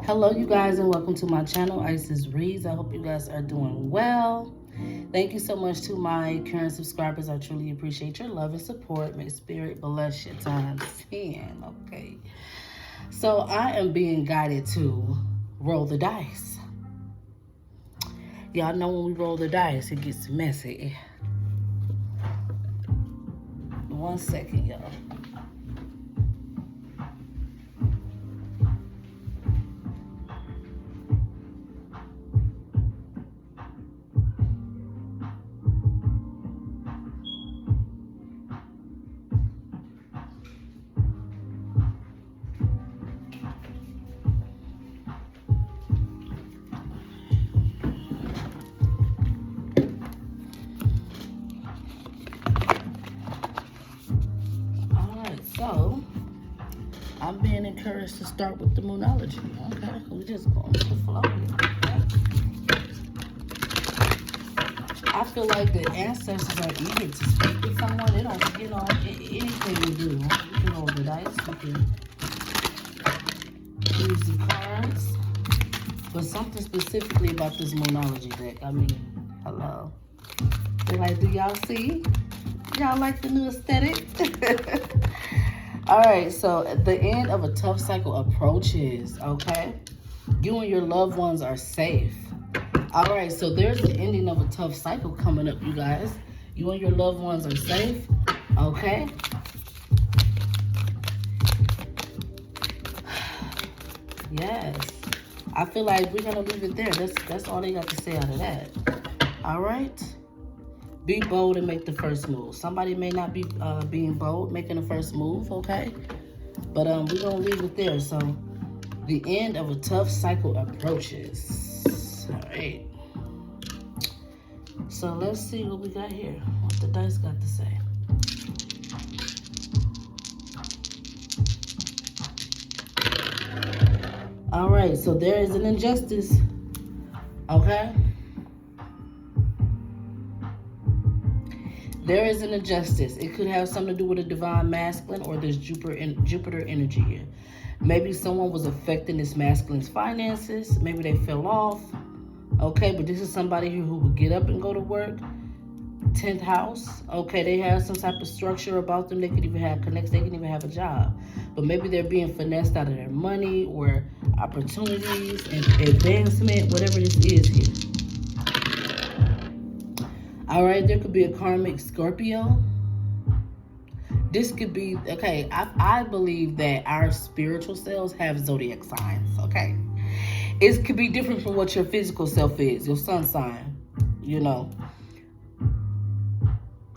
Hello, you guys, and welcome to my channel, Isis Reads. I hope you guys are doing well. Thank you so much to my current subscribers. I truly appreciate your love and support. May Spirit bless your times 10. Okay. So I am being guided to roll the dice. Y'all know when we roll the dice, it gets messy. 1 second, y'all. So, I'm being encouraged to start with the Moonology. Okay, we just going with the flow here. I feel like the ancestors are eager to speak with someone. They don't, anything we do, we can roll the dice, we can use the cards. But something specifically about this Moonology deck. I mean, hello. They're like, do y'all see? Y'all like the new aesthetic? All right, so the end of a tough cycle approaches, okay? You and your loved ones are safe. All right, so there's the ending of a tough cycle coming up, you guys. You and your loved ones are safe, okay? Yes. I feel like we're going to leave it there. That's all they got to say out of that. All right? Be bold and make the first move. Somebody may not be being bold, making the first move, okay? But we're going to leave it there. So, the end of a tough cycle approaches. All right. So, let's see what we got here. What the dice got to say. All right. So, there is an injustice, okay? There is an injustice. It could have something to do with a divine masculine or there's Jupiter energy here. Maybe someone was affecting this masculine's finances. Maybe they fell off. Okay, but this is somebody here who will get up and go to work. 10th house. Okay, they have some type of structure about them. They could even have connects. They can even have a job. But maybe they're being finessed out of their money or opportunities and advancement, whatever this is here. All right, there could be a karmic Scorpio. This could be, okay, I believe that our spiritual selves have zodiac signs, okay? It could be different from what your physical self is, your sun sign, you know.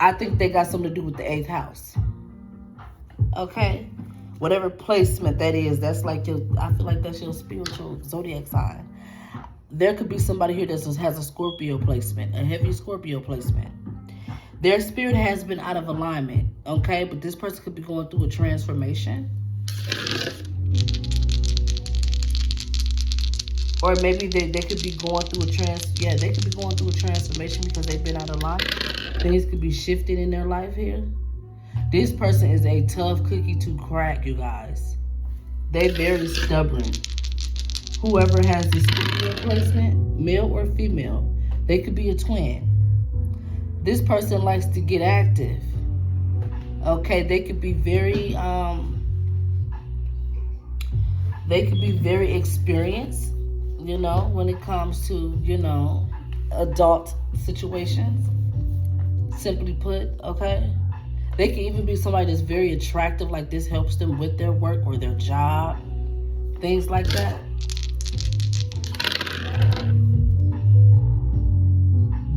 I think they got something to do with the 8th house, okay? Whatever placement that is, that's like your, I feel like that's your spiritual zodiac sign. There could be somebody here that has a Scorpio placement, a heavy Scorpio placement. Their spirit has been out of alignment, okay? But this person could be going through a transformation. Or maybe they could be going through they could be going through a transformation because they've been out of line. Things could be shifting in their life here. This person is a tough cookie to crack, you guys. They're very stubborn. Whoever has this Scorpio placement, male or female, they could be a twin. This person likes to get active. Okay, they could be very experienced, you know, when it comes to, you know, adult situations. Simply put, okay? They can even be somebody that's very attractive, like this helps them with their work or their job, things like that.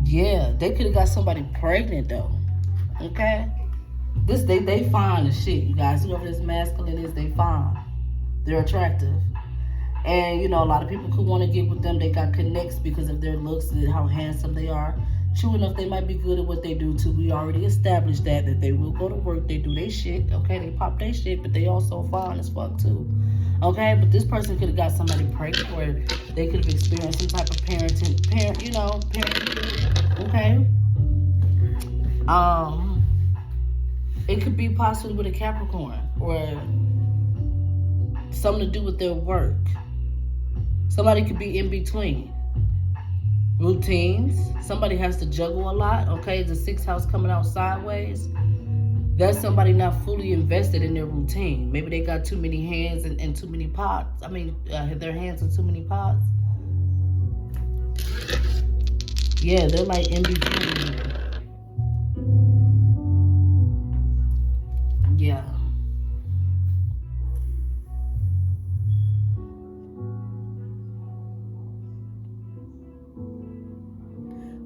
Yeah, they could have got somebody pregnant though. Okay? They fine as shit, you guys. Whoever this masculine is, they fine. They're attractive. And you know, a lot of people could want to get with them. They got connects because of their looks and how handsome they are. True enough, they might be good at what they do too. We already established that they will go to work, they do their shit, okay? They pop their shit, but they also fine as fuck too. Okay, but this person could have got somebody pregnant, or they could have experienced some type of parenting, okay? It could be possibly with a Capricorn, or something to do with their work. Somebody could be in between. Routines. Somebody has to juggle a lot. Okay, the 6th house coming out sideways. That's somebody not fully invested in their routine. Maybe they got too many hands and too many pots. Their hands in too many pots. Yeah, they're like in between. Yeah.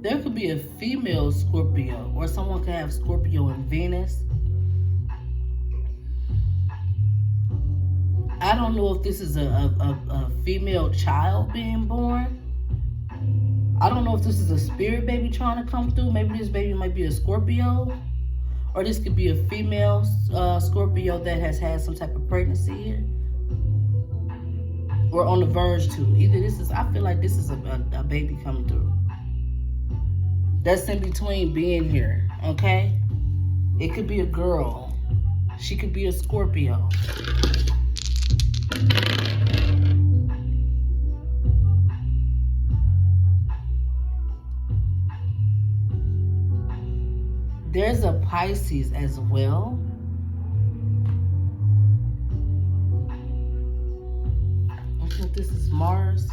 There could be a female Scorpio, or someone could have Scorpio and Venus. I don't know if this is a female child being born. I don't know if this is a spirit baby trying to come through. Maybe this baby might be a Scorpio. Or this could be a female Scorpio that has had some type of pregnancy here. Or on the verge to. Either this is, I feel like this is a baby coming through. That's in between being here, okay? It could be a girl. She could be a Scorpio. There's a Pisces as well. I think this is Mars.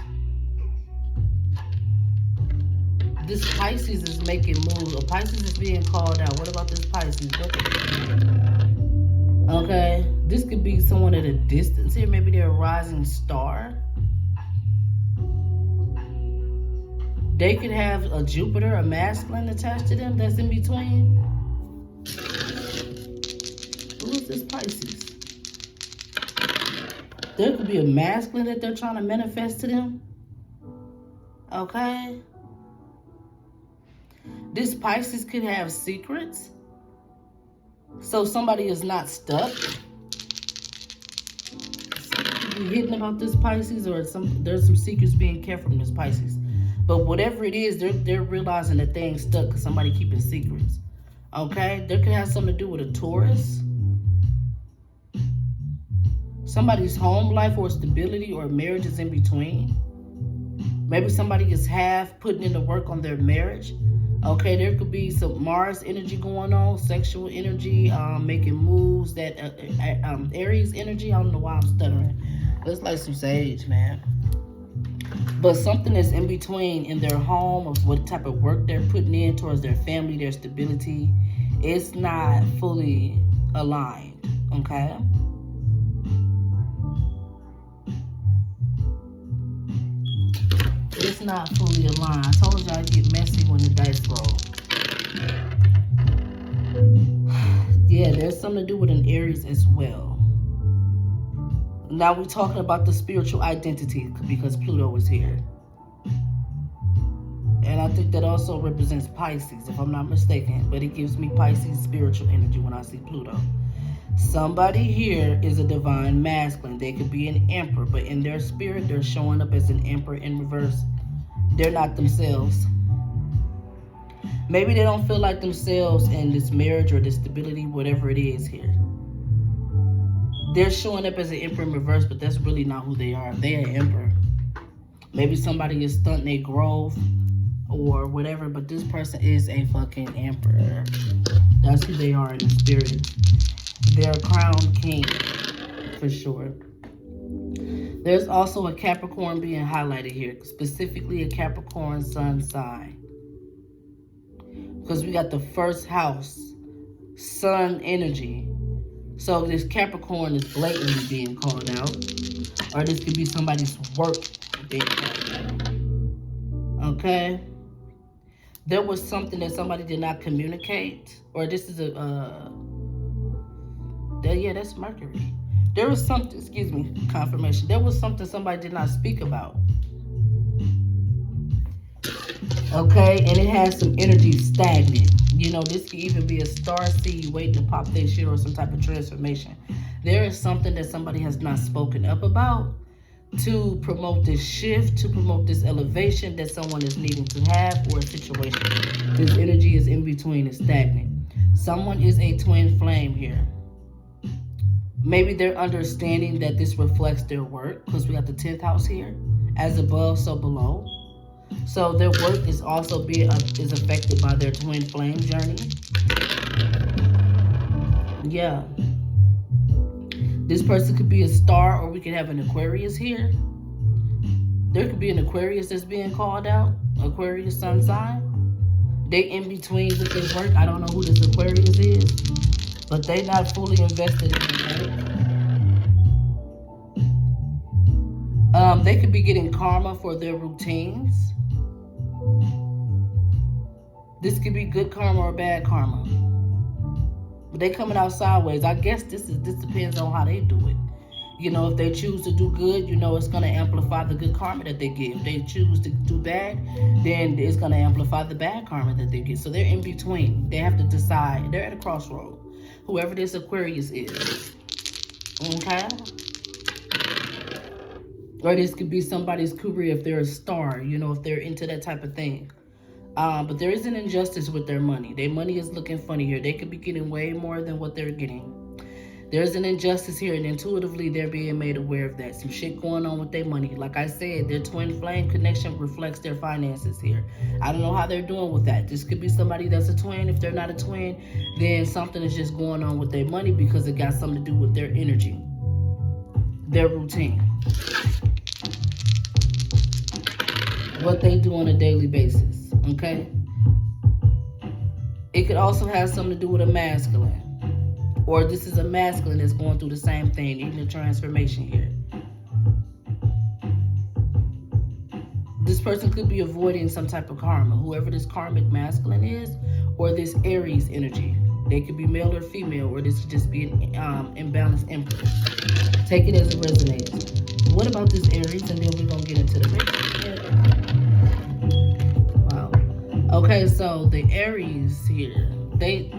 This Pisces is making moves. A Pisces is being called out. What about this Pisces? Okay. This could be someone at a distance here. Maybe they're a rising star. They could have a Jupiter, a masculine attached to them that's in between. Who is this Pisces? There could be a masculine that they're trying to manifest to them. Okay. This Pisces could have secrets. So somebody is not stuck. Something hidden about this Pisces, or there's some secrets being kept from this Pisces. But whatever it is, they're realizing that they ain't stuck because somebody keeping secrets. Okay? There could have something to do with a Taurus. Somebody's home life or stability or marriage is in between. Maybe somebody is half putting in the work on their marriage. Okay, there could be some Mars energy going on, sexual energy, making moves, that Aries energy. I don't know why I'm stuttering. It's like some sage, man. But something that's in between in their home, of what type of work they're putting in towards their family, their stability, it's not fully aligned, okay? It's not fully aligned. I told y'all I get messy when the dice roll. Yeah, there's something to do with an Aries as well. Now we're talking about the spiritual identity because Pluto is here. And I think that also represents Pisces, if I'm not mistaken. But it gives me Pisces spiritual energy when I see Pluto. Somebody here is a divine masculine. They could be an emperor, but in their spirit, they're showing up as an emperor in reverse. They're not themselves. Maybe they don't feel like themselves in this marriage or this stability, whatever it is here. They're showing up as an emperor in reverse, but that's really not who they are. They're an emperor. Maybe somebody is stunting their growth or whatever, but this person is a fucking emperor. That's who they are in the spirit. They're a crown king, for sure. There's also a Capricorn being highlighted here, specifically a Capricorn sun sign. Because we got the first house, sun energy. So this Capricorn is blatantly being called out. Or this could be somebody's work being called out. Okay? There was something that somebody did not communicate. Or this is yeah, that's Mercury. There was something, excuse me, confirmation. There was something somebody did not speak about. Okay, and it has some energy stagnant. You know, this could even be a star seed waiting to pop their shit or some type of transformation. There is something that somebody has not spoken up about to promote this shift, to promote this elevation that someone is needing to have, or a situation. This energy is in between, it's stagnant. Someone is a twin flame here. Maybe they're understanding that this reflects their work, because we got the 10th house here. As above, so below. So their work is also is affected by their twin flame journey. Yeah. This person could be a star, or we could have an Aquarius here. There could be an Aquarius that's being called out. Aquarius sun sign. They in between with this work. I don't know who this Aquarius is, but they not fully invested in it. They could be getting karma for their routines. This could be good karma or bad karma. But they coming out sideways. I guess this depends on how they do it. You know, if they choose to do good, you know, it's going to amplify the good karma that they get. If they choose to do bad, then it's going to amplify the bad karma that they get. So they're in between. They have to decide. They're at a crossroad. Whoever this Aquarius is. Okay? Or this could be somebody's career if they're a star, you know, if they're into that type of thing. But there is an injustice with their money. Their money is looking funny here. They could be getting way more than what they're getting. There's an injustice here, and intuitively they're being made aware of that. Some shit going on with their money. Like I said, their twin flame connection reflects their finances here. I don't know how they're doing with that. This could be somebody that's a twin. If they're not a twin, then something is just going on with their money because it got something to do with their energy, their routine, what they do on a daily basis. Okay? It could also have something to do with a masculine. Or this is a masculine that's going through the same thing, needing a transformation here. This person could be avoiding some type of karma, whoever this karmic masculine is, or this Aries energy. They could be male or female, or this could just be an imbalanced emperor. Take it as it resonates. What about this Aries? And then we're going to get into the relationship. Wow. Okay, so the Aries here, okay.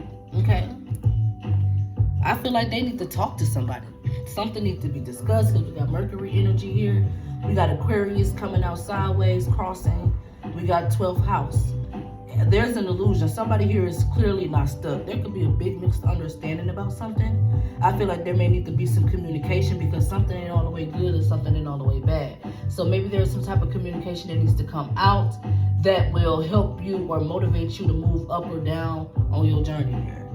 I feel like they need to talk to somebody. Something needs to be discussed because we got Mercury energy here. We got Aquarius coming out sideways, crossing. We got 12th house. There's an illusion. Somebody here is clearly not stuck. There could be a big misunderstanding about something. I feel like there may need to be some communication because something ain't all the way good and something ain't all the way bad. So maybe there's some type of communication that needs to come out that will help you or motivate you to move up or down on your journey here.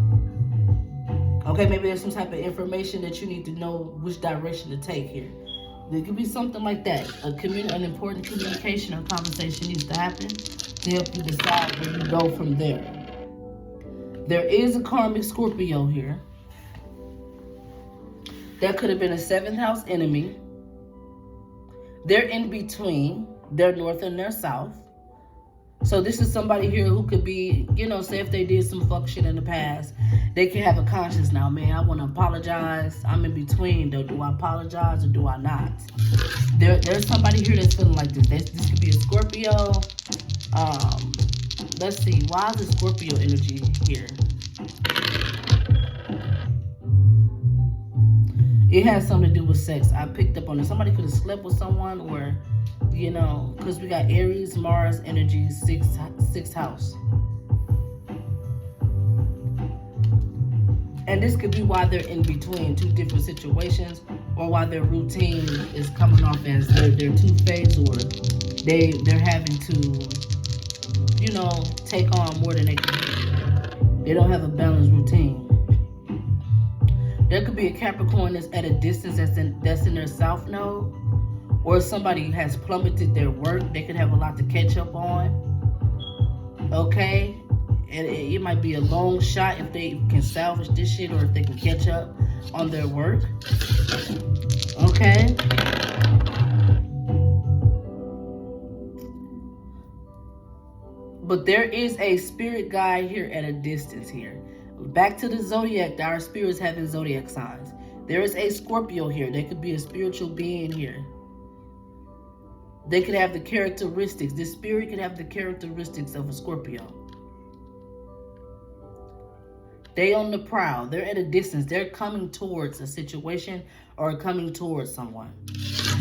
Okay, maybe there's some type of information that you need to know which direction to take here. There could be something like that. An important communication or conversation needs to happen to help you decide where you go from there. There is a karmic Scorpio here. That could have been a 7th house enemy. They're in between. They're north and they're south. So this is somebody here who could be, you know, say if they did some fuck shit in the past, they can have a conscience now. Man, I want to apologize. I'm in between though. Do I apologize or do I not? There's somebody here that's feeling like this. This could be a Scorpio. Let's see. Why is the Scorpio energy here? It has something to do with sex. I picked up on it. Somebody could have slept with someone or, you know, because we got Aries, Mars energy, 6th house. And this could be why they're in between two different situations or why their routine is coming off as they're two-faced or they're having to, you know, take on more than they can. They don't have a balanced routine. There could be a Capricorn that's at a distance that's in their south node, or somebody has plummeted their work. They could have a lot to catch up on. Okay? And it might be a long shot if they can salvage this shit or if they can catch up on their work. Okay? But there is a spirit guide here at a distance here. Back to the zodiac, our spirits having zodiac signs. There is a Scorpio here. There could be a spiritual being here. They could have the characteristics. This spirit could have the characteristics of a Scorpio. They on the prowl. They're at a distance. They're coming towards a situation or coming towards someone.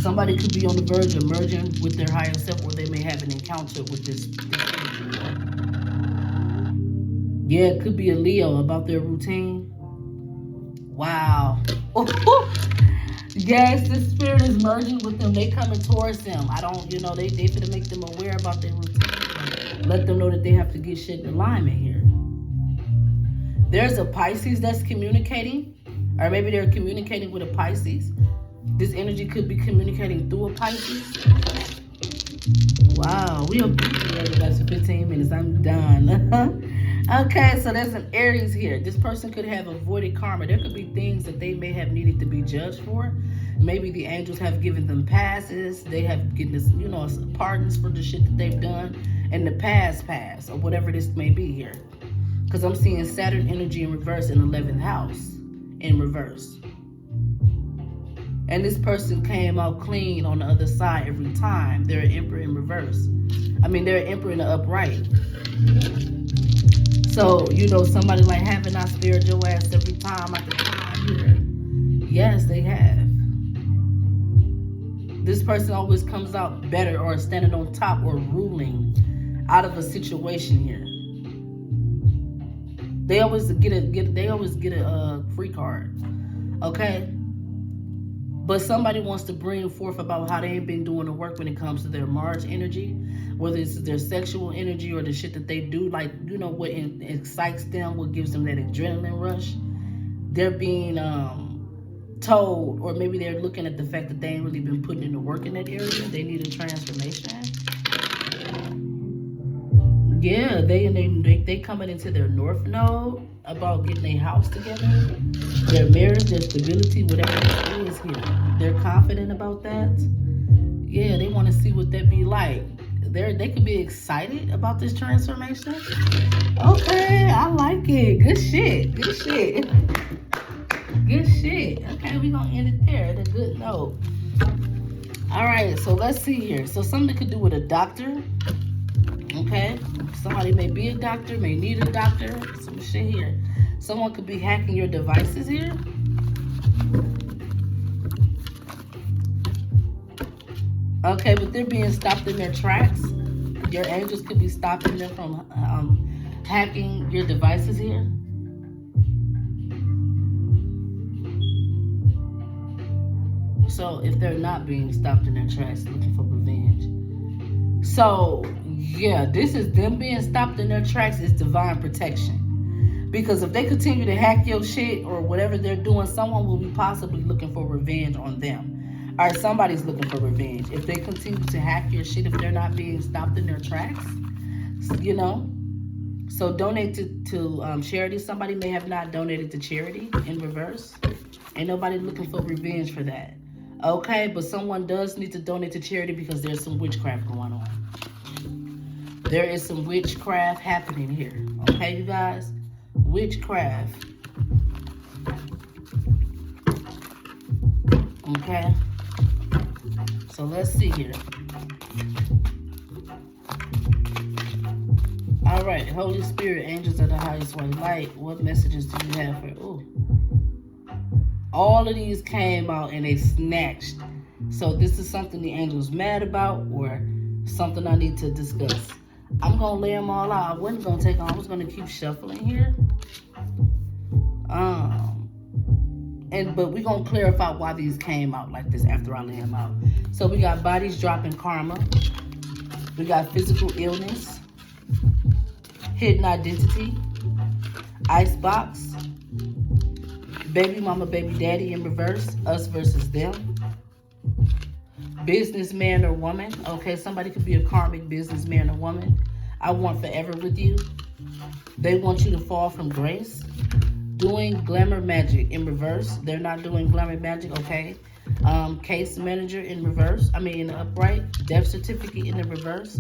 Somebody could be on the verge of merging with their higher self, or they may have an encounter with this. Yeah, it could be a Leo about their routine. Wow. Yes, the spirit is merging with them. They coming towards them. I don't, they finna make them aware about their routine. Let them know that they have to get shit in alignment here. There's a Pisces that's communicating, or maybe they're communicating with a Pisces. This energy could be communicating through a Pisces. Wow, we'll be together guys for 15 minutes. I'm done. Okay, so there's an Aries here. This person could have avoided karma. There could be things that they may have needed to be judged for. Maybe the angels have given them passes. They have given us, pardons for the shit that they've done in the past, or whatever this may be here. Because I'm seeing Saturn energy in reverse in 11th house in reverse. And this person came out clean on the other side every time. They're an Emperor in reverse. They're an Emperor in the upright. So, somebody like having not spared your ass every time at the time here. Yes, they have. This person always comes out better or standing on top or ruling out of a situation here. They always get a free card. Okay? But somebody wants to bring forth about how they ain't been doing the work when it comes to their Mars energy, whether it's their sexual energy or the shit that they do, like, what excites them, what gives them that adrenaline rush. They're being told, or maybe they're looking at the fact that they ain't really been putting in the work in that area. They need a transformation. Yeah, they coming into their North Node about getting their house together, their marriage, their stability, whatever it is here. They're confident about that. Yeah, they want to see what that be like. They could be excited about this transformation. Okay, I like it. Good shit. Good shit. Good shit. Okay, we're gonna end it there at a good note. All right, so let's see here. So something could do with a doctor. Okay, somebody may be a doctor, may need a doctor. Some shit here. Someone could be hacking your devices here. Okay, but they're being stopped in their tracks. Your angels could be stopping them from hacking your devices here. So if they're not being stopped in their tracks looking for revenge. So yeah, this is them being stopped in their tracks is divine protection. Because if they continue to hack your shit or whatever they're doing, someone will be possibly looking for revenge on them. Or somebody's looking for revenge. If they continue to hack your shit, if they're not being stopped in their tracks, So donate to charity. Somebody may have not donated to charity in reverse. Ain't nobody looking for revenge for that. Okay, but someone does need to donate to charity because there's some witchcraft going on. There is some witchcraft happening here. Okay, you guys? Witchcraft. Okay? So let's see here. All right, Holy Spirit, angels of the highest white light, what messages do you have for... Ooh. All of these came out and they snatched. So this is something the angel's mad about or something I need to discuss. I'm going to lay them all out. I wasn't going to take on. I was going to keep shuffling here. But we're going to clarify why these came out like this after I lay them out. So we got bodies dropping karma. We got physical illness. Hidden identity. Icebox. Baby mama, baby daddy in reverse. Us versus them. Businessman or woman. Okay, somebody could be a karmic businessman or woman. I want forever with you. They want you to fall from grace. Doing glamour magic in reverse. They're not doing glamour magic, okay. Case manager in reverse. In the upright. Death certificate in the reverse.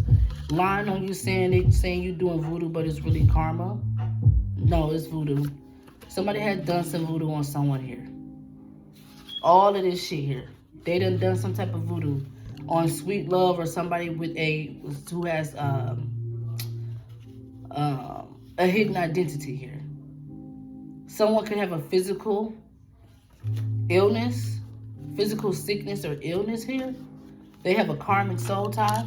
Lying on you saying you doing voodoo, but it's really karma. No, it's voodoo. Somebody had done some voodoo on someone here. All of this shit here. They done some type of voodoo on sweet love or somebody who has a hidden identity here. Someone could have a physical illness, physical sickness or illness here. They have a karmic soul tie.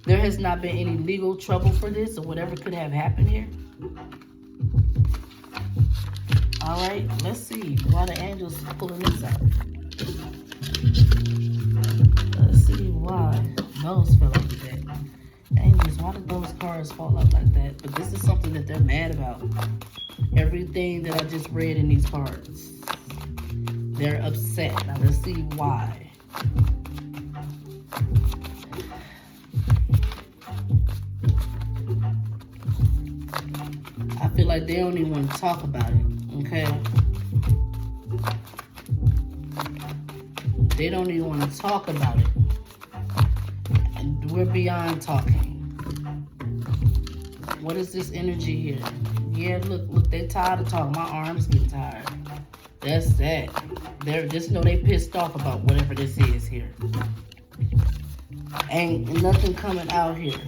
There has not been any legal trouble for this or whatever could have happened here. All right, let's see why the angels are pulling this out. why those fell out the deck. Angels, why did those cards fall out like that? But this is something that they're mad about. Everything that I just read in these cards, they're upset. Now let's see why. I feel like they don't even want to talk about it, okay? They don't even want to talk about it. And we're beyond talking. What is this energy here? Yeah, look, they tired of talking. My arms get tired. That's that. They're just know they pissed off about whatever this is here. Ain't nothing coming out here.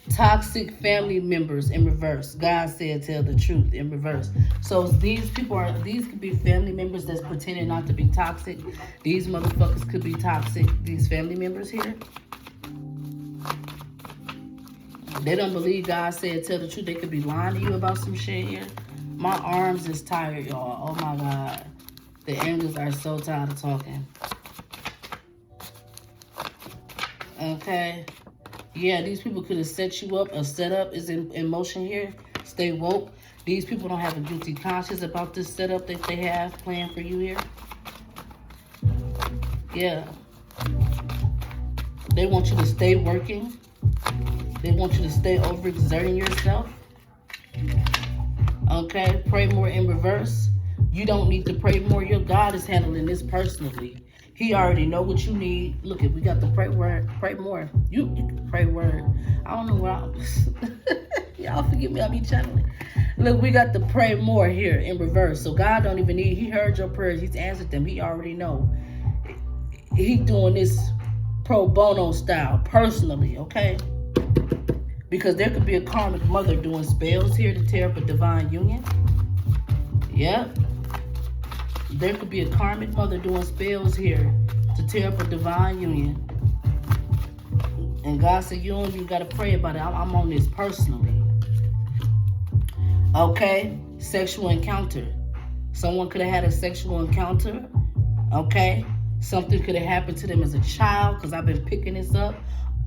Toxic family members in reverse. God said tell the truth in reverse. So these could be family members that's pretending not to be toxic. These motherfuckers could be toxic. These family members here. They don't believe God said tell the truth. They could be lying to you about some shit here. My arms is tired, y'all. Oh my God. The angels are so tired of talking. Okay. Yeah, these people could have set you up. A setup is in motion here. Stay woke. These people don't have a guilty conscience about this setup that they have planned for you here. Yeah. They want you to stay working. They want you to stay overexerting yourself. Okay, pray more in reverse. You don't need to pray more. Your God is handling this personally. He already know what you need. Look, we got the pray word. Pray more. You can pray word. I don't know what y'all forgive me. I'll be channeling. Look, we got the pray more here in reverse. So God don't even need. He heard your prayers. He's answered them. He already know. He doing this pro bono style personally. Okay. Because there could be a karmic mother doing spells here to tear up a divine union. Yep. There could be a karmic mother doing spells here to tear up a divine union. And God said, you don't even got to pray about it. I'm on this personally. Okay. Sexual encounter. Someone could have had a sexual encounter. Okay. Something could have happened to them as a child, because I've been picking this up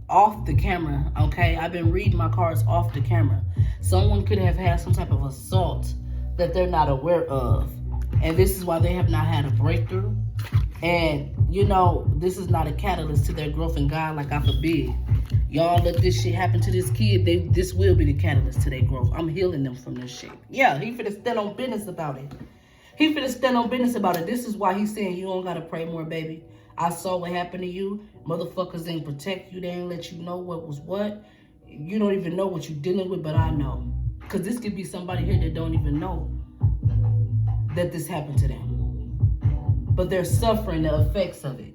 off the camera, okay? I've been reading my cards off the camera. Someone could have had some type of assault that they're not aware of. And this is why they have not had a breakthrough. And, you know, this is not a catalyst to their growth in God, like I forbid. Y'all let this shit happen to this kid, this will be the catalyst to their growth. I'm healing them from this shit. Yeah, he finna stand on business about it. He finna stand on business about it. This is why he's saying you don't gotta pray more, baby. I saw what happened to you. Motherfuckers ain't protect you. They ain't let you know what was what. You don't even know what you're dealing with, but I know. Because this could be somebody here that don't even know that this happened to them. But they're suffering the effects of it.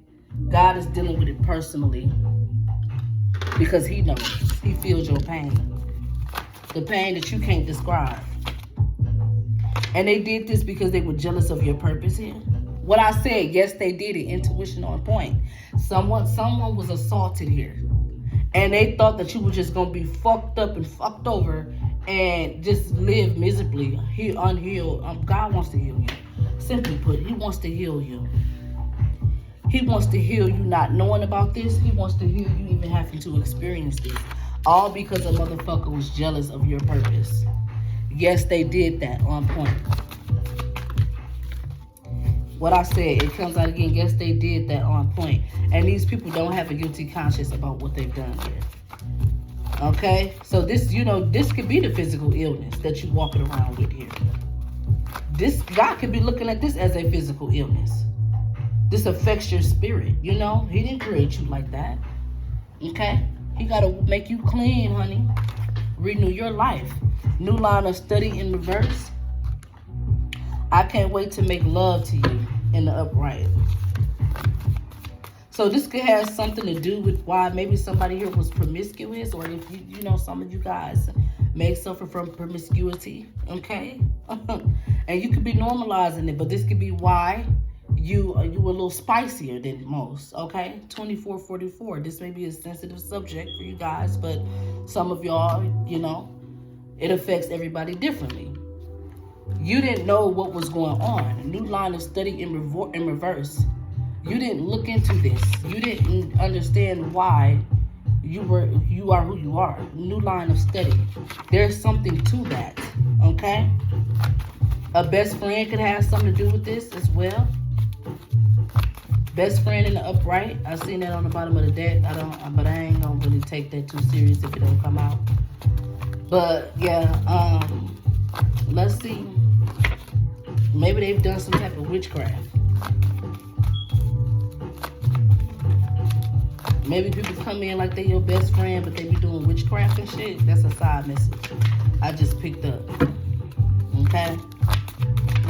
God is dealing with it personally. Because he knows. He feels your pain. The pain that you can't describe. And they did this because they were jealous of your purpose here. What I said, yes, they did it. Intuition on point. Someone was assaulted here. And they thought that you were just going to be fucked up and fucked over and just live miserably. He unhealed. God wants to heal you. Simply put, he wants to heal you. He wants to heal you not knowing about this. He wants to heal you even having to experience this. All because a motherfucker was jealous of your purpose. Yes, they did that on point. What I said, it comes out again. Yes, they did that on point. And these people don't have a guilty conscience about what they've done here. Okay? So this, you know, this could be the physical illness that you're walking around with here. This guy could be looking at this as a physical illness. This affects your spirit, you know? He didn't create you like that. Okay? He got to make you clean, honey. Renew your life. New line of study in reverse. I can't wait to make love to you in the upright. So this could have something to do with why maybe somebody here was promiscuous, or if you know, some of you guys may suffer from promiscuity, okay? And you could be normalizing it, but this could be why you were a little spicier than most, okay? 2444. This may be a sensitive subject for you guys, but some of y'all, you know, it affects everybody differently. You didn't know what was going on. A new line of study in reverse. You didn't look into this. You didn't understand why you are who you are. New line of study. There's something to that. Okay? A best friend could have something to do with this as well. Best friend in the upright. I seen that on the bottom of the deck. But I ain't gonna really take that too serious if it don't come out. But yeah, let's see. Maybe they've done some type of witchcraft. Maybe people come in like they your best friend, but they be doing witchcraft and shit. That's a side message I just picked up. Okay?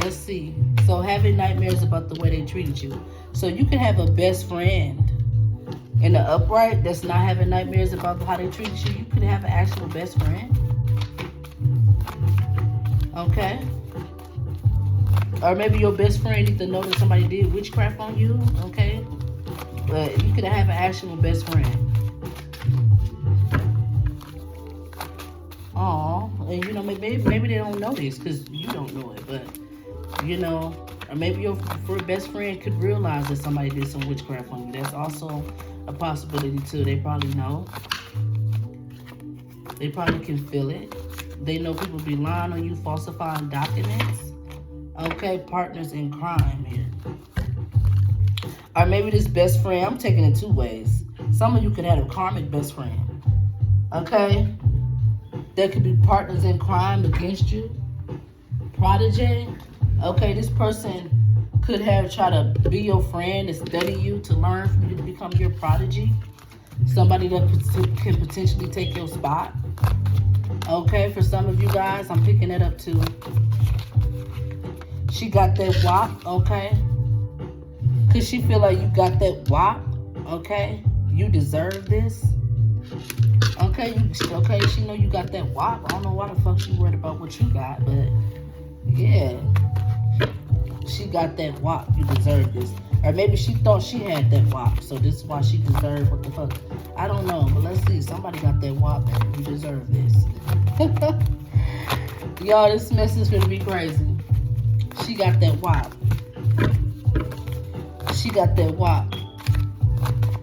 Let's see. So having nightmares about the way they treated you. So you can have a best friend in the upright that's not having nightmares about how they treated you. You could have an actual best friend. Okay? Or maybe your best friend needs to know that somebody did witchcraft on you. Okay? But you could have an actual best friend. Aw, and you know, maybe they don't know this because you don't know it, but you know, or maybe your best friend could realize that somebody did some witchcraft on you. That's also a possibility too. They probably know. They probably can feel it. They know people be lying on you, falsifying documents. Okay, partners in crime here. Or maybe this best friend, I'm taking it two ways. Some of you could have a karmic best friend. Okay? There could be partners in crime against you. Protege. Okay, this person could have tried to be your friend and study you to learn from you to become your prodigy. Somebody that can potentially take your spot. Okay, for some of you guys, I'm picking that up too. She got that wop, okay? Cause she feel like you got that wop, okay? You deserve this. Okay, she know you got that wop. I don't know why the fuck she worried about what you got, but yeah. She got that wop. You deserve this. Or maybe she thought she had that wop, so this is why she deserved what the fuck. I don't know, but let's see. Somebody got that wop and you deserve this. Y'all, this message is gonna be crazy. She got that wop. She got that wop.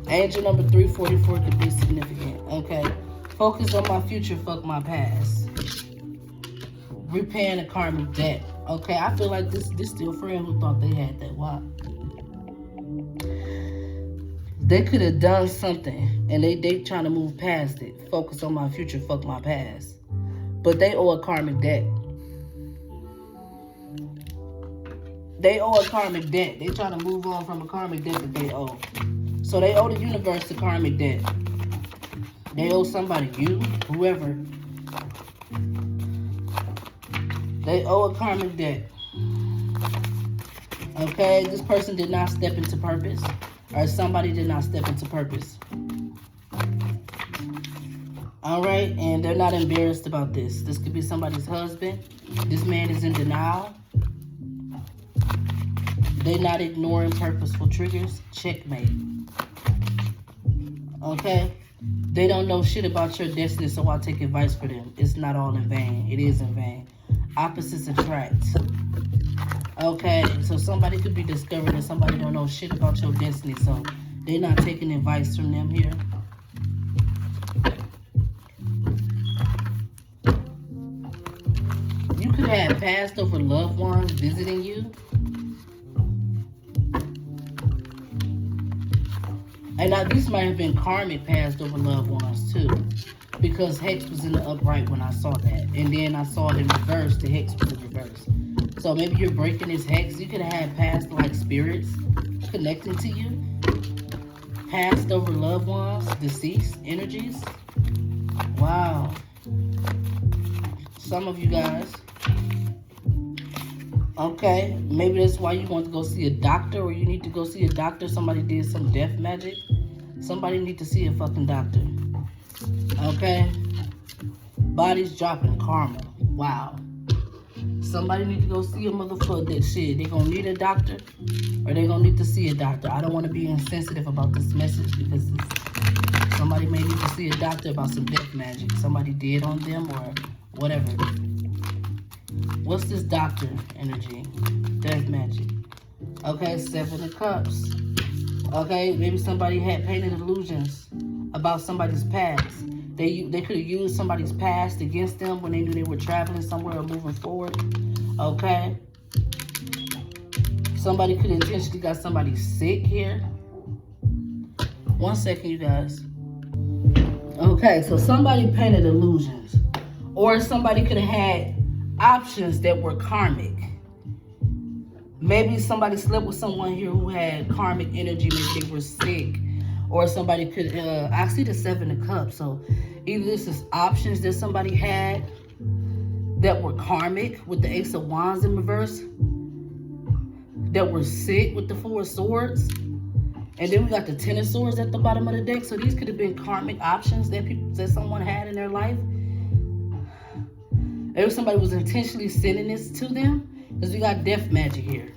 Angel number 344 could be significant. Okay. Focus on my future, fuck my past. Repaying a karmic debt. Okay, I feel like this still friend who thought they had that wop. They could have done something and they trying to move past it. Focus on my future, fuck my past. But they owe a karmic debt. They owe a karmic debt. They trying to move on from a karmic debt that they owe. So they owe the universe the karmic debt. They owe somebody, you, whoever. They owe a karmic debt. Okay, this person did not step into purpose. Or somebody did not step into purpose. Alright, and they're not embarrassed about this. This could be somebody's husband. This man is in denial. They're not ignoring purposeful triggers. Checkmate. Okay? They don't know shit about your destiny, so I'll take advice for them. It's not all in vain. It is in vain. Opposites attract. Okay, so somebody could be discovering that somebody don't know shit about your destiny, so they're not taking advice from them here. You could have passed over loved ones visiting you. And now these might have been karmic passed over loved ones too. Because Hex was in the upright when I saw that. And then I saw it in reverse, the Hex was in reverse. So maybe you're breaking this Hex. You could have had past like spirits connecting to you. Passed over loved ones, deceased energies. Wow. Some of you guys. Okay, maybe that's why you want to go see a doctor, or you need to go see a doctor. Somebody did some death magic. Somebody need to see a fucking doctor. Okay? Bodies dropping, karma. Wow. Somebody need to go see a motherfucker. That shit. They gonna need a doctor, or they gonna need to see a doctor. I don't want to be insensitive about this message because somebody may need to see a doctor about some death magic. Somebody did on them or whatever. What's this doctor energy? Death magic. Okay, 7 of Cups. Okay, maybe somebody had painted illusions about somebody's past. They could have used somebody's past against them when they knew they were traveling somewhere or moving forward. Okay. Somebody could intentionally got somebody sick here. 1 second, you guys. Okay, so somebody painted illusions. Or somebody could have had options that were karmic. Maybe somebody slept with someone here who had karmic energy, maybe they were sick. Or somebody could, I see the 7 of Cups. So either this is options that somebody had that were karmic with the Ace of Wands in reverse, that were sick with the 4 of Swords. And then we got the 10 of Swords at the bottom of the deck. So these could have been karmic options that someone had in their life. Maybe somebody was intentionally sending this to them. Because we got death magic here.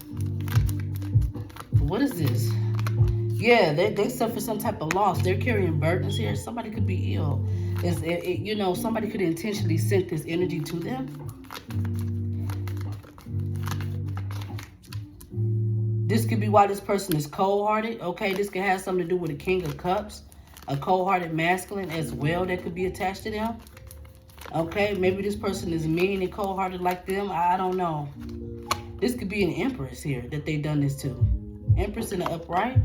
What is this? Yeah, they suffer some type of loss. They're carrying burdens here. Somebody could be ill. You know, somebody could intentionally send this energy to them. This could be why this person is cold-hearted. Okay, this could have something to do with a King of Cups. A cold-hearted masculine as well that could be attached to them. Okay, maybe this person is mean and cold-hearted like them. I don't know. This could be an Empress here that they done this to. Empress in the upright.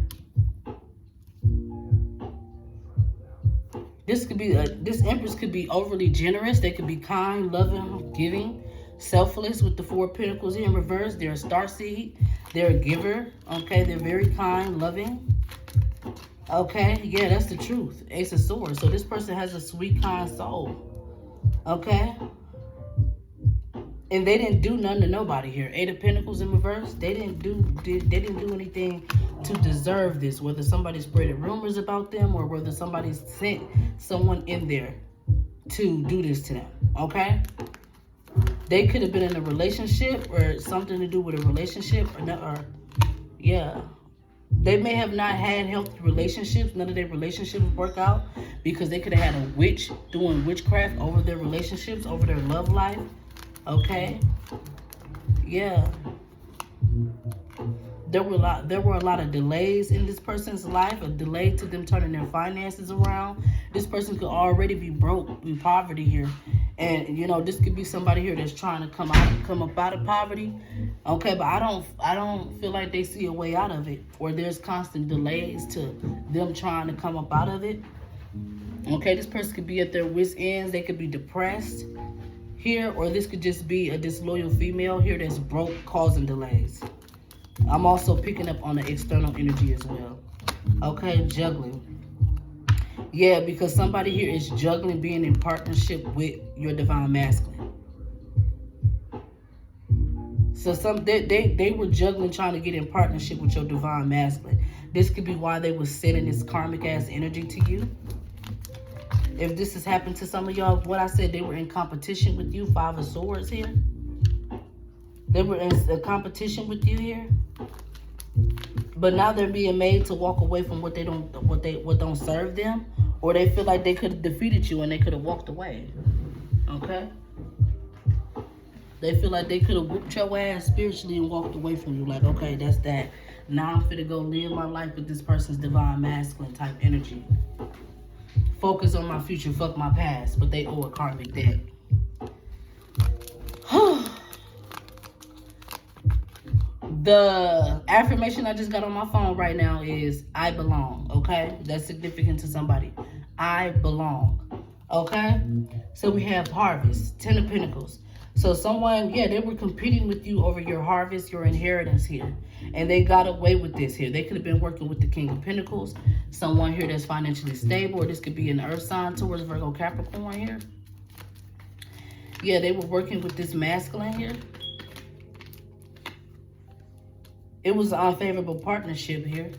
This could be this Empress could be overly generous. They could be kind, loving, giving, selfless with the 4 of Pentacles here in reverse. They're a starseed. They're a giver. Okay, they're very kind, loving. Okay, yeah, that's the truth. Ace of Swords. So this person has a sweet, kind soul. Okay. And they didn't do nothing to nobody here. 8 of Pentacles in reverse. They didn't do anything to deserve this. Whether somebody spread rumors about them or whether somebody sent someone in there to do this to them. Okay? They could have been in a relationship or something to do with a relationship or yeah. They may have not had healthy relationships. None of their relationships work out because they could have had a witch doing witchcraft over their relationships, over their love life. Okay. Yeah. There were a lot of delays in this person's life, a delay to them turning their finances around. This person could already be broke in poverty here. And you know, this could be somebody here that's trying to come up out of poverty. Okay, but I don't feel like they see a way out of it, or there's constant delays to them trying to come up out of it. Okay, this person could be at their wit's ends. They could be depressed here, or this could just be a disloyal female here that's broke, causing delays. I'm also picking up on the external energy as well. Okay, juggling. Yeah, because somebody here is juggling being in partnership with your divine masculine. So they were juggling trying to get in partnership with your divine masculine. This could be why they were sending this karmic ass energy to you. If this has happened to some of y'all, what I said, they were in competition with you. 5 of Swords here. They were in a competition with you here. But now they're being made to walk away from what don't serve them, or they feel like they could have defeated you and they could have walked away. Okay? They feel like they could have whooped your ass spiritually and walked away from you. Like, okay, that's that. Now I'm finna go live my life with this person's divine masculine type energy. Focus on my future, fuck my past, but they owe a karmic debt. The affirmation I just got on my phone right now is I belong, okay? That's significant to somebody. I belong, okay? So we have harvest, 10 of Pentacles. So someone, yeah, they were competing with you over your harvest, your inheritance here. And they got away with this here. They could have been working with the King of Pentacles. Someone here that's financially stable. Or this could be an earth sign towards Virgo Capricorn here. Yeah, they were working with this masculine here. It was an unfavorable partnership here.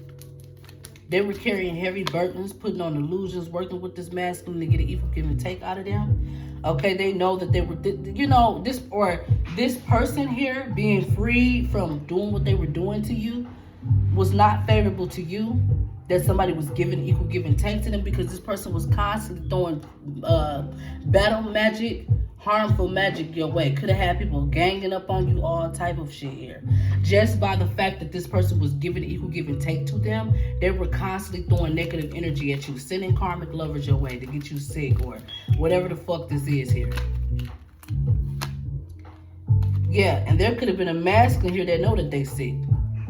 They were carrying heavy burdens, putting on illusions, working with this masculine to get an equal give and take out of them. Okay, they know that they were, you know, this person here being freed from doing what they were doing to you was not favorable to you. That somebody was giving equal give and take to them, because this person was constantly throwing battle magic harmful magic your way. Could have had people ganging up on you, all type of shit here. Just by the fact that this person was giving equal give and take to them, they were constantly throwing negative energy at you, sending karmic lovers your way to get you sick or whatever the fuck this is here. Yeah, and there could have been a masculine here that know that they sick.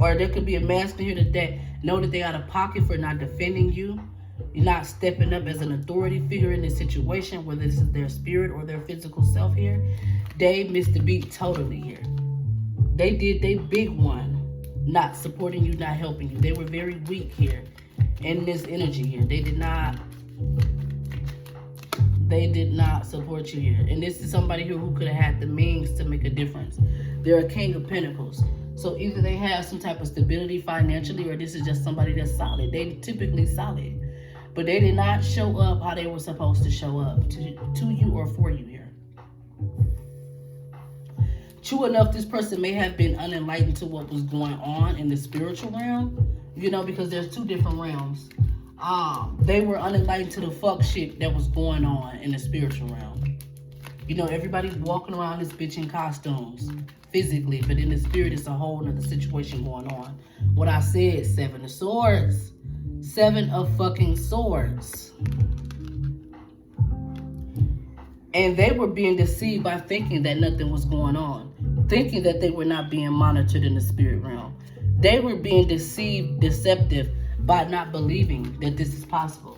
Or there could be a masculine here that know that they out of pocket for not defending you. You're not stepping up as an authority figure in this situation, whether this is their spirit or their physical self here. They missed the beat totally here. They did their big one, not supporting you, not helping you. They were very weak here in this energy here. They did not support you here. And this is somebody here who could have had the means to make a difference. They're a King of Pentacles. So either they have some type of stability financially, or this is just somebody that's solid. They typically solid. But they did not show up how they were supposed to show up to you or for you here. True enough, this person may have been unenlightened to what was going on in the spiritual realm, you know, because there's two different realms. They were unenlightened to the fuck shit that was going on in the spiritual realm. You know, everybody's walking around this bitch in costumes physically, but in the spirit, it's a whole nother situation going on. What I said, 7 of Swords. 7 of fucking Swords. And they were being deceived by thinking that nothing was going on. Thinking that they were not being monitored in the spirit realm. They were being deceptive by not believing that this is possible.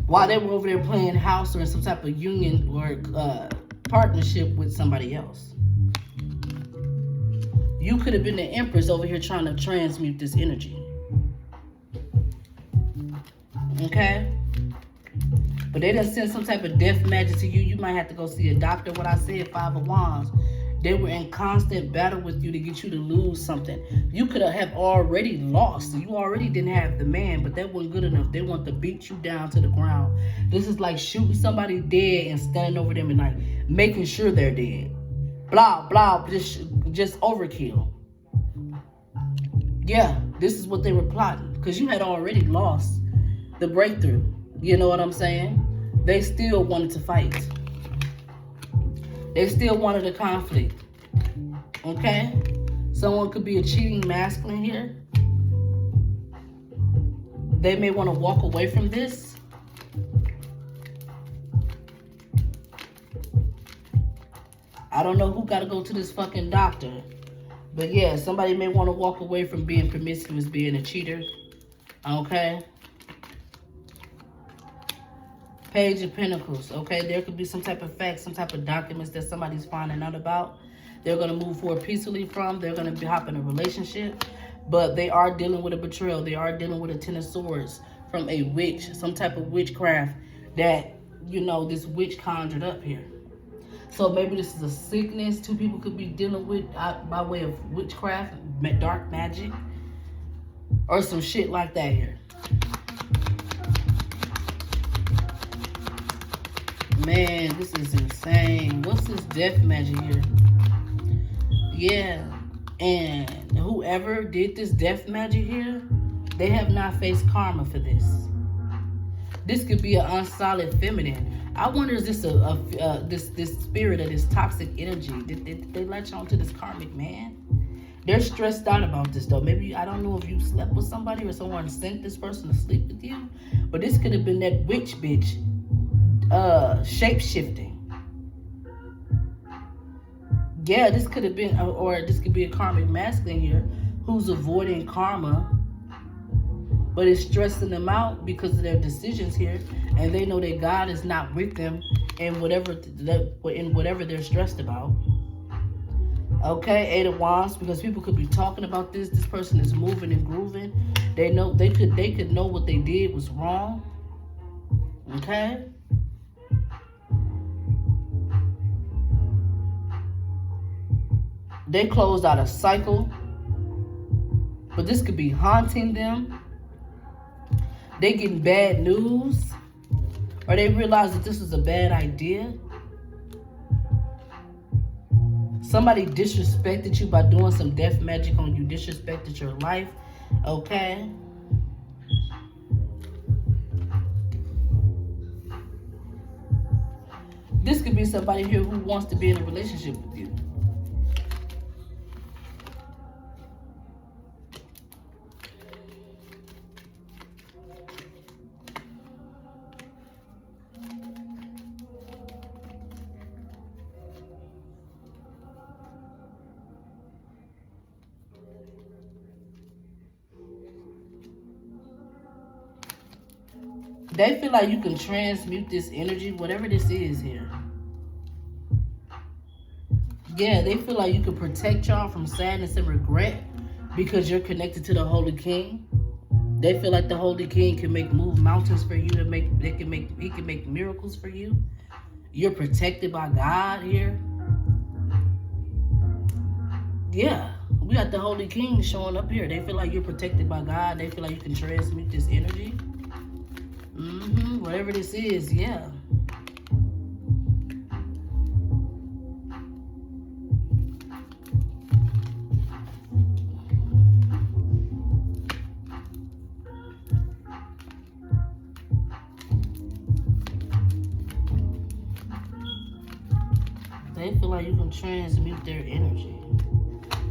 While they were over there playing house or in some type of union or partnership with somebody else. You could have been the Empress over here trying to transmute this energy. Okay? But they didn't send some type of death magic to you. You might have to go see a doctor. What I said, 5 of Wands. They were in constant battle with you to get you to lose something. You could have already lost. You already didn't have the man, but that wasn't good enough. They want to beat you down to the ground. This is like shooting somebody dead and standing over them and like making sure they're dead. Blah, blah, just overkill. Yeah, this is what they were plotting. Because you had already lost the breakthrough. You know what I'm saying? They still wanted to fight. They still wanted a conflict. Okay? Someone could be a cheating masculine here. They may want to walk away from this. I don't know who got to go to this fucking doctor. But yeah, somebody may want to walk away from being promiscuous, being a cheater. Okay? Page of Pentacles, okay? There could be some type of facts, some type of documents that somebody's finding out about. They're going to move forward peacefully from. They're going to hop in a relationship. But they are dealing with a betrayal. They are dealing with a 10 of Swords from a witch. Some type of witchcraft that, you know, this witch conjured up here. So maybe this is a sickness 2 people could be dealing with by way of witchcraft, dark magic, or some shit like that here. Man, this is insane. What's this death magic here? Yeah. And whoever did this death magic here, they have not faced karma for this. This could be an unsolid feminine. I wonder, is this this spirit of this toxic energy? Did they latch on to this karmic man? They're stressed out about this though. Maybe, I don't know if you slept with somebody or someone sent this person to sleep with you. But this could have been that witch bitch. Shape-shifting. Yeah, this could have been, or this could be a karmic masculine here who's avoiding karma, but it's stressing them out because of their decisions here, and they know that God is not with them in whatever they're stressed about. Okay, 8 of Wands, because people could be talking about this. This person is moving and grooving. They know they could know what they did was wrong. Okay. They closed out a cycle, but this could be haunting them. They getting bad news, or they realize that this is a bad idea. Somebody disrespected you by doing some death magic on you, disrespected your life, okay? be somebody here who wants to be in a relationship with you. They feel like you can transmute this energy, whatever this is here. Yeah, they feel like you can protect y'all from sadness and regret because you're connected to the Holy King. They feel like the Holy King can move mountains for you, he can make miracles for you. You're protected by God here. Yeah, we got the Holy King showing up here. They feel like you're protected by God. They feel like you can transmute this energy. Whatever this is, yeah. They feel like you can transmute their energy.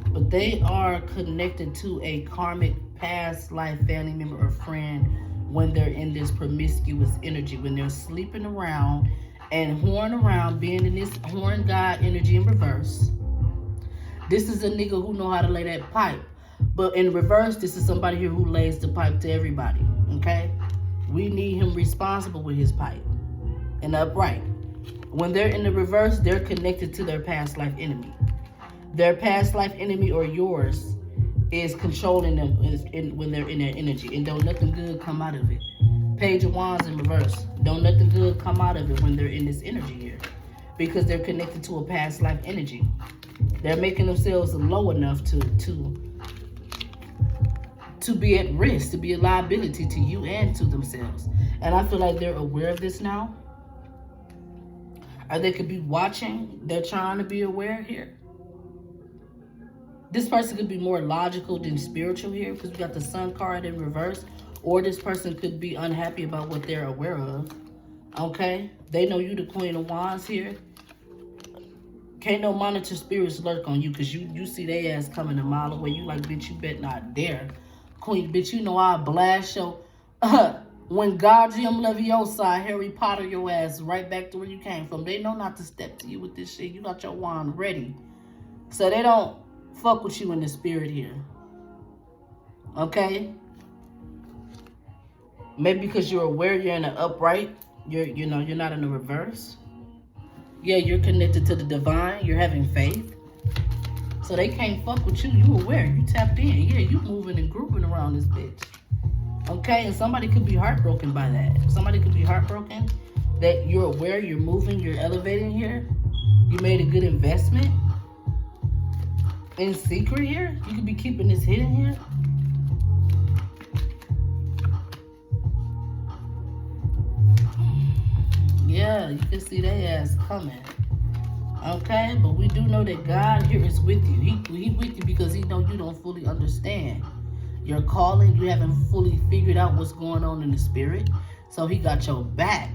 But they are connected to a karmic past life family member or friend when they're in this promiscuous energy, when they're sleeping around and whoring around, being in this whoring God energy in reverse. This is a nigga who know how to lay that pipe. But in reverse, this is somebody here who lays the pipe to everybody, okay? We need him responsible with his pipe and upright. When they're in the reverse, they're connected to their past life enemy. Their past life enemy or yours is controlling them when they're in their energy, and don't nothing good come out of it. Page of Wands in reverse. Don't nothing good come out of it when they're in this energy here, because they're connected to a past life energy. They're making themselves low enough to be at risk, to be a liability to you and to themselves. And I feel like they're aware of this now. Or they could be watching. They're trying to be aware here. This person could be more logical than spiritual here because we got the Sun card in reverse. Or this person could be unhappy about what they're aware of. Okay? They know you the Queen of Wands here. Can't no monitor spirits lurk on you because you see they ass coming a mile away. You like, bitch, you bet not dare. Queen, bitch, you know I'll blast your... Wingardium Leviosa, Harry Potter your ass right back to where you came from. They know not to step to you with this shit. You got your wand ready. So they don't fuck with you in the spirit here. Okay? Maybe because you're aware you're in the upright. You're not in the reverse. Yeah, you're connected to the divine. You're having faith. So they can't fuck with you. You aware. You tapped in. Yeah, you moving and grouping around this bitch. Okay, and somebody could be heartbroken by that. Somebody could be heartbroken that you're aware, you're moving, you're elevating here. You made a good investment. In secret here, you could be keeping this hidden here. Yeah, you can see they ass coming. Okay, but we do know that God here is with you. He with you because he know you don't fully understand your calling. You haven't fully figured out what's going on in the spirit. So he got your back.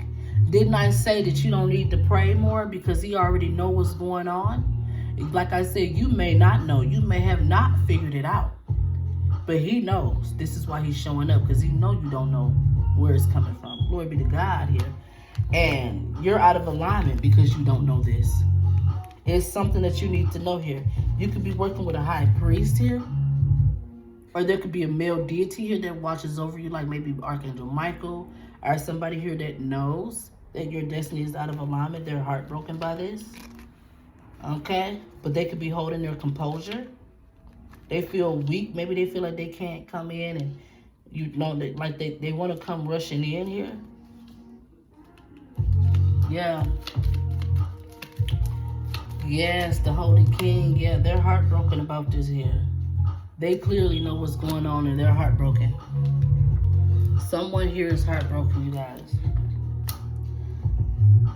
Didn't I say that you don't need to pray more because he already know what's going on? Like I said, you may not know. You may have not figured it out. But he knows. This is why he's showing up, because he know you don't know where it's coming from. Glory be to God here. And you're out of alignment because you don't know this. It's something that you need to know here. You could be working with a high priest here. Or there could be a male deity here that watches over you, like maybe Archangel Michael, or somebody here that knows that your destiny is out of alignment. They're heartbroken by this. Okay? But they could be holding their composure. They feel weak. Maybe they feel like they can't come in and, you know, they want to come rushing in here. Yeah. Yes, the Holy King. Yeah, they're heartbroken about this here. They clearly know what's going on and they're heartbroken. Someone here is heartbroken, you guys.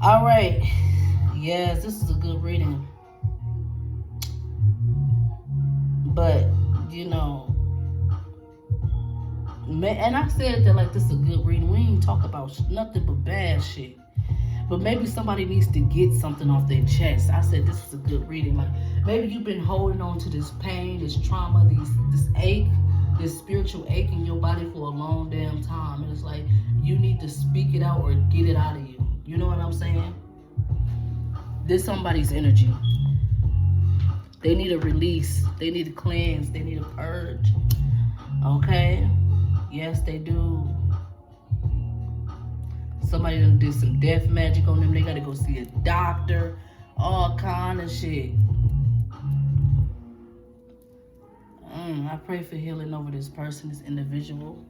All right. Yes, this is a good reading. But, you know, and I said that like this is a good reading. We ain't talk about nothing but bad shit. But maybe somebody needs to get something off their chest. I said this is a good reading. Like maybe you've been holding on to this pain, this trauma, this ache, this spiritual ache in your body for a long damn time. And it's like you need to speak it out or get it out of you. You know what I'm saying? This somebody's energy. They need a release. They need a cleanse. They need a purge. Okay? Yes, they do. Somebody done did some death magic on them. They gotta go see a doctor. All kind of shit. I pray for healing over this person, this individual.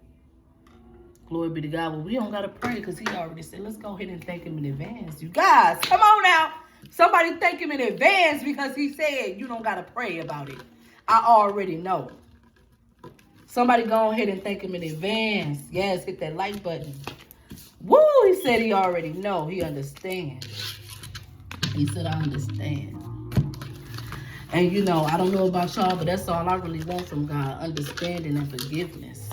Glory be to God. Well, we don't gotta pray because he already said, let's go ahead and thank him in advance. You guys, come on now. Somebody thank him in advance because he said you don't gotta pray about it. I already know. Somebody go ahead and thank him in advance. Yes, hit that like button. Woo, he said he already know. He understands. He said, I understand. And you know, I don't know about y'all, but that's all I really want from God. Understanding and forgiveness.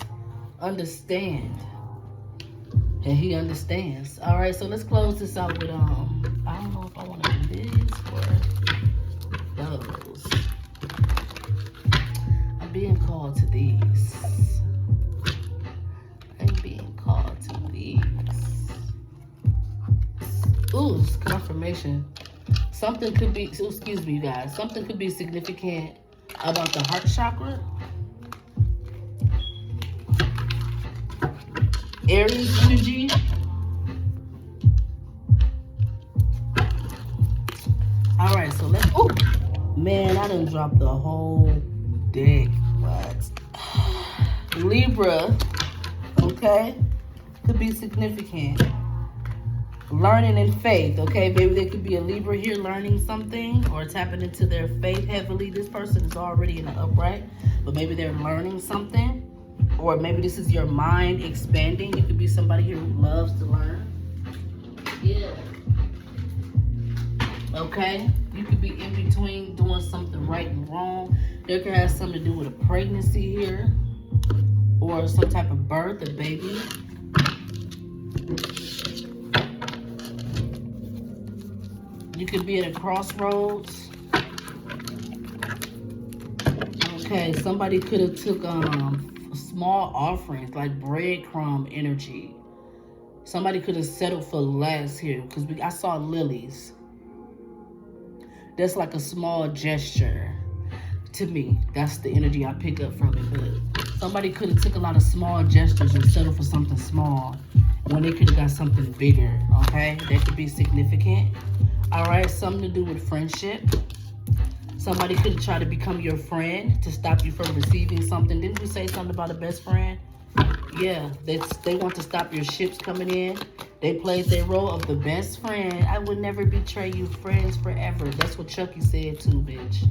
Understand. And he understands. All right, so let's close this out with, I don't know if I want to do this or those. I'm being called to these. I'm being called to these. Ooh, confirmation. Something could be, excuse me, you guys. Something could be significant about the heart chakra. Aries energy. All right, so let's, oh, man, I done dropped the whole deck. What? Libra, okay, could be significant. Learning in faith, okay? Maybe there could be a Libra here learning something or tapping into their faith heavily. This person is already in the upright, but maybe they're learning something. Or maybe this is your mind expanding. You could be somebody here who loves to learn. Yeah. Okay? You could be in between doing something right and wrong. There could have something to do with a pregnancy here. Or some type of birth, a baby. You could be at a crossroads. Okay, somebody could have took small offerings like breadcrumb energy. Somebody could have settled for less here because I saw lilies. That's like a small gesture to me. That's the energy I pick up from it. But somebody could have took a lot of small gestures and settled for something small when they could have got something bigger. Okay, that could be significant. All right, something to do with friendship. Somebody could have tried to become your friend to stop you from receiving something. Didn't we say something about a best friend? Yeah, they want to stop your ships coming in. They played their role of the best friend. I would never betray you, friends forever. That's what Chucky said too, bitch.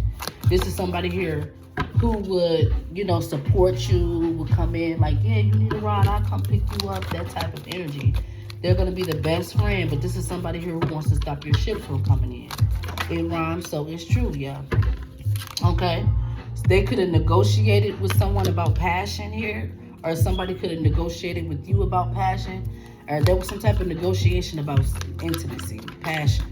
This is somebody here who would, you know, support you, would come in like, yeah, you need a ride, I'll come pick you up, that type of energy. They're going to be the best friend, but this is somebody here who wants to stop your ship from coming in. It rhymes, so it's true, yeah. Okay. So they could have negotiated with someone about passion here, or somebody could have negotiated with you about passion, or there was some type of negotiation about intimacy, passion.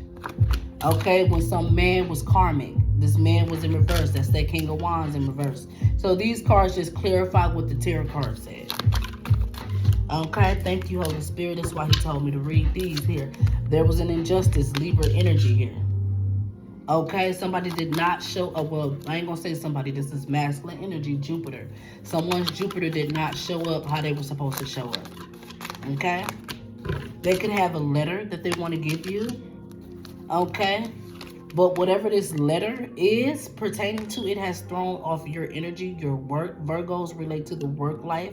Okay, when some man was karmic, this man was in reverse. That's that King of Wands in reverse. So these cards just clarify what the tarot card said. Okay, thank you, Holy Spirit. That's why he told me to read these here. There was an injustice, Libra energy here. Okay, somebody did not show up. Well, I ain't gonna say somebody. This is masculine energy, Jupiter. Someone's Jupiter did not show up how they were supposed to show up. Okay? They could have a letter that they want to give you. Okay? But whatever this letter is pertaining to, it has thrown off your energy, your work. Virgos relate to the work life.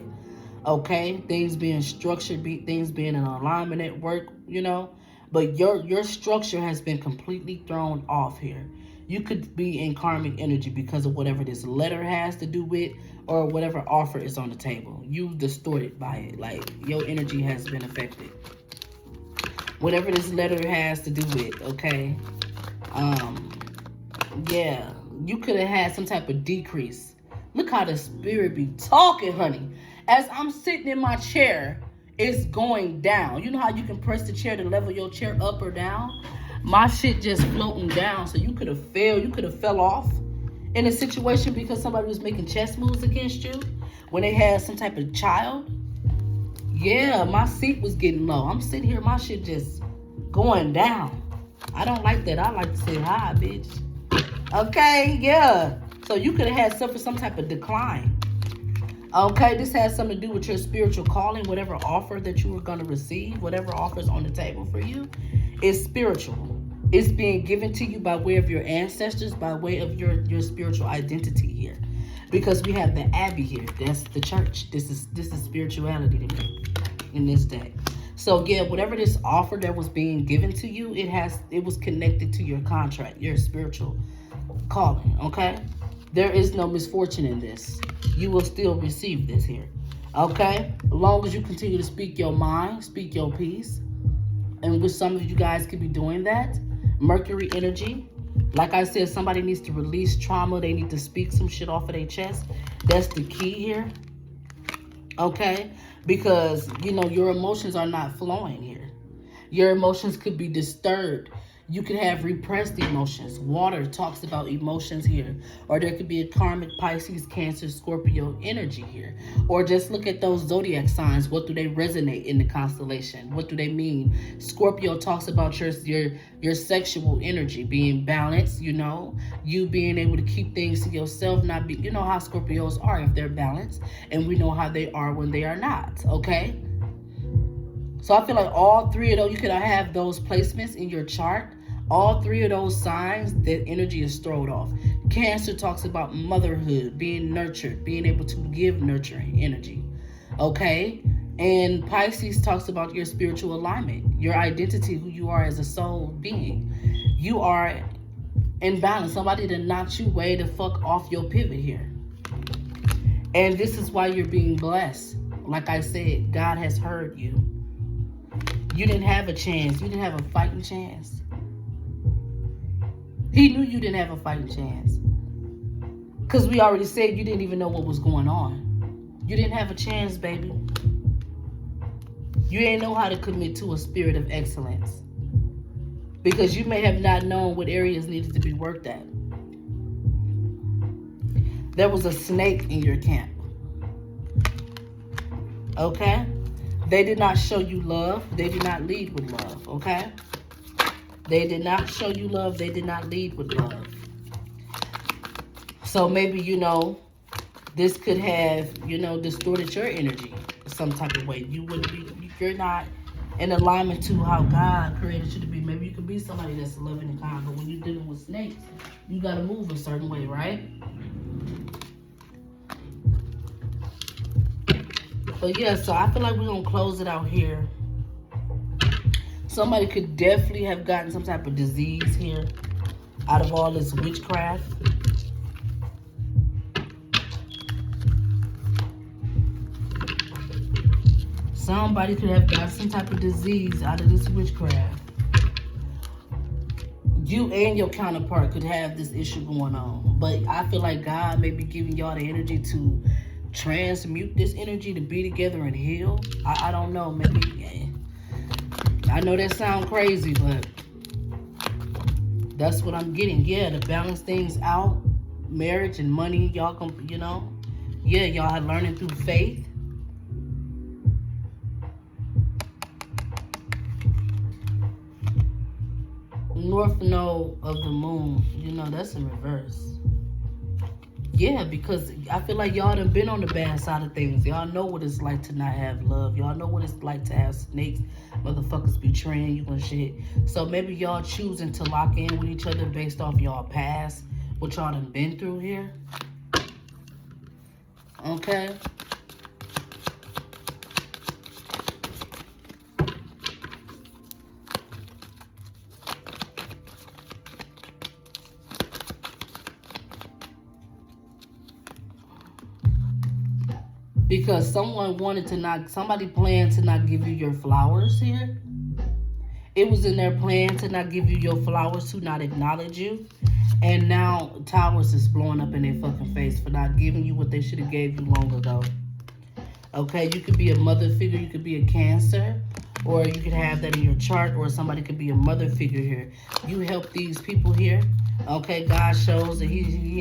Okay? Things being structured, things being in alignment at work, you know. But your structure has been completely thrown off here. You could be in karmic energy because of whatever this letter has to do with, or whatever offer is on the table. You distorted by it. Like, your energy has been affected. Whatever this letter has to do with, okay? Yeah. You could have had some type of decrease. Look how the spirit be talking, honey. As I'm sitting in my chair, It's going down. You know how you can press the chair to level your chair up or down? My shit just floating down. So you could have failed. You could have fell off in a situation because somebody was making chess moves against you when they had some type of child. Yeah, my seat was getting low. I'm sitting here, my shit just going down. I don't like that. I like to say hi, bitch. Okay, yeah. So you could have had suffered some type of decline. Okay, this has something to do with your spiritual calling. Whatever offer that you were going to receive, whatever offers on the table for you, is spiritual. It's being given to you by way of your ancestors, by way of your spiritual identity here. Because we have the Abbey here. That's the church. This is spirituality to me in this day. So yeah, whatever this offer that was being given to you, it was connected to your contract, your spiritual calling. Okay? There is no misfortune in this. You will still receive this here. Okay? As long as you continue to speak your mind, speak your peace. And with some of you guys could be doing that. Mercury energy. Like I said, somebody needs to release trauma. They need to speak some shit off of their chest. That's the key here. Okay? Because, you know, your emotions are not flowing here. Your emotions could be disturbed. You could have repressed emotions. Water talks about emotions here. Or there could be a karmic Pisces, Cancer, Scorpio energy here. Or just look at those zodiac signs. What do they resonate in the constellation? What do they mean? Scorpio talks about your sexual energy being balanced, you know. You being able to keep things to yourself. Not be, you know how Scorpios are if they're balanced. And we know how they are when they are not. Okay? So I feel like all three of those, you could have those placements in your chart. All three of those signs, that energy is thrown off. Cancer talks about motherhood, being nurtured, being able to give nurturing energy. Okay? And Pisces talks about your spiritual alignment, your identity, who you are as a soul being. You are in balance. Somebody to knock you way the fuck off your pivot here. And this is why you're being blessed. Like I said, God has heard you. You didn't have a chance. You didn't have a fighting chance. He knew you didn't have a fighting chance. Because we already said you didn't even know what was going on. You didn't have a chance, baby. You didn't know how to commit to a spirit of excellence. Because you may have not known what areas needed to be worked at. There was a snake in your camp. Okay? They did not show you love. They did not lead with love, okay? They did not show you love. They did not lead with love. So maybe, you know, this could have, you know, distorted your energy some type of way. You're not in alignment to how God created you to be. Maybe you could be somebody that's loving and kind, but when you're dealing with snakes, you got to move a certain way, right? But yeah, so I feel like we're going to close it out here. Somebody could definitely have gotten some type of disease here out of all this witchcraft. Somebody could have got some type of disease out of this witchcraft. You and your counterpart could have this issue going on. But I feel like God may be giving y'all the energy to transmute this energy to be together and heal. I don't know, maybe. I know that sounds crazy, but that's what I'm getting. Yeah, to balance things out, marriage and money, y'all can, you know. Yeah, y'all are learning through faith. North node of the moon, you know, that's in reverse. Yeah, because I feel like y'all done been on the bad side of things. Y'all know what it's like to not have love. Y'all know what it's like to have snakes, motherfuckers betraying you and shit. So maybe y'all choosing to lock in with each other based off y'all past, what y'all done been through here. Okay? Because somebody planned to not give you your flowers here. It was in their plan to not give you your flowers, to not acknowledge you. And now towers is blowing up in their fucking face for not giving you what they should have gave you long ago. Okay, you could be a mother figure, you could be a Cancer, or you could have that in your chart, or somebody could be a mother figure here. You help these people here. Okay, God shows that he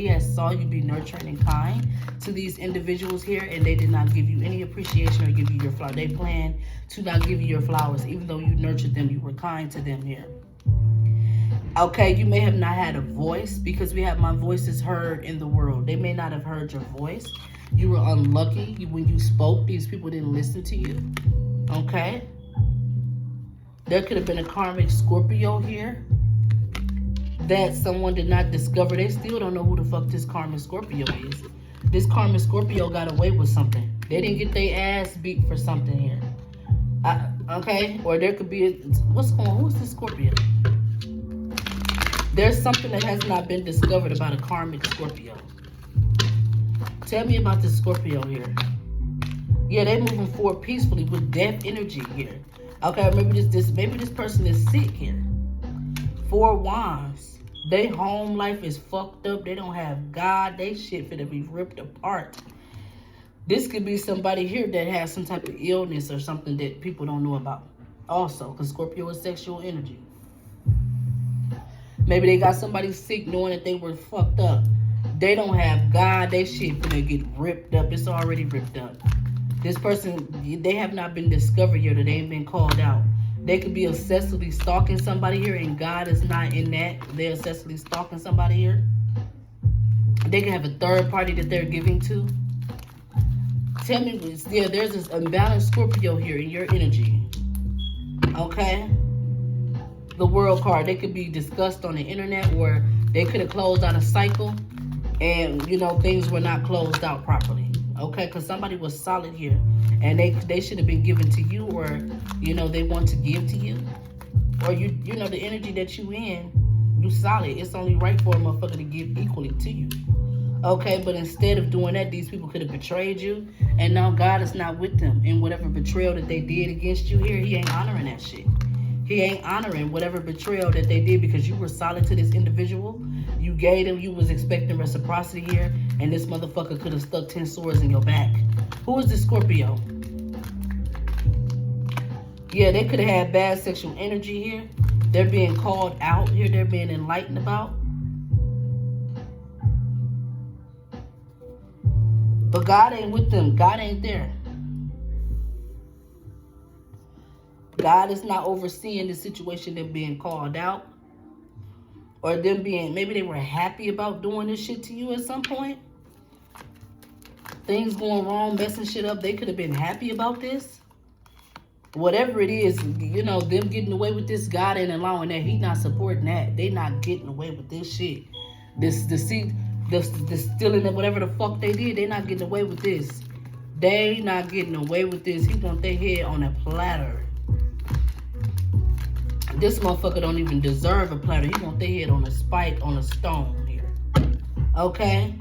has saw you be nurturing and kind to these individuals here, and they did not give you any appreciation or give you your flower. They plan to not give you your flowers, even though you nurtured them, you were kind to them here. Okay, you may have not had a voice, because we have my voice is heard in the world. They may not have heard your voice. You were unlucky. When you spoke, these people didn't listen to you. Okay? There could have been a karmic Scorpio here that someone did not discover. They still don't know who the fuck this karmic Scorpio is. This karmic Scorpio got away with something. They didn't get their ass beat for something here. Okay? Or there could be who's this Scorpio? There's something that has not been discovered about a karmic Scorpio. Tell me about this Scorpio here. Yeah, they're moving forward peacefully with death energy here. Okay, maybe this person is sick here. 4 Wands. Their home life is fucked up. They don't have God. They shit finna be ripped apart. This could be somebody here that has some type of illness or something that people don't know about. Also, because Scorpio is sexual energy. Maybe they got somebody sick knowing that they were fucked up. They don't have God. They shit finna get ripped up. It's already ripped up. This person, they have not been discovered yet, or they ain't been called out. They could be obsessively stalking somebody here, and God is not in that. They're obsessively stalking somebody here. They can have a third party that they're giving to. Tell me, yeah, there's this imbalanced Scorpio here in your energy. Okay? The World card. They could be discussed on the internet, or they could have closed out a cycle, and, you know, things were not closed out properly. Okay, because somebody was solid here, and they should have been given to you, or, you know, they want to give to you, or you know, the energy that you in, you solid. It's only right for a motherfucker to give equally to you. Okay, but instead of doing that, these people could have betrayed you, and now God is not with them. And whatever betrayal that they did against you here, he ain't honoring that shit. He ain't honoring whatever betrayal that they did, because you were solid to this individual. You gave them, you was expecting reciprocity here, and this motherfucker could have stuck 10 swords in your back. Who is this Scorpio? Yeah, they could have had bad sexual energy here. They're being called out here. They're being enlightened about. But God ain't with them. God ain't there. God is not overseeing the situation, them being called out. Or them being, maybe they were happy about doing this shit to you at some point. Things going wrong, messing shit up. They could have been happy about this. Whatever it is, you know, them getting away with this, God ain't allowing that. He not supporting that. They not getting away with this shit. This stealing of whatever the fuck they did, they not getting away with this. They not getting away with this. He want their head on a platter. This motherfucker don't even deserve a platter. He want their head on a spike, on a stone here. Okay?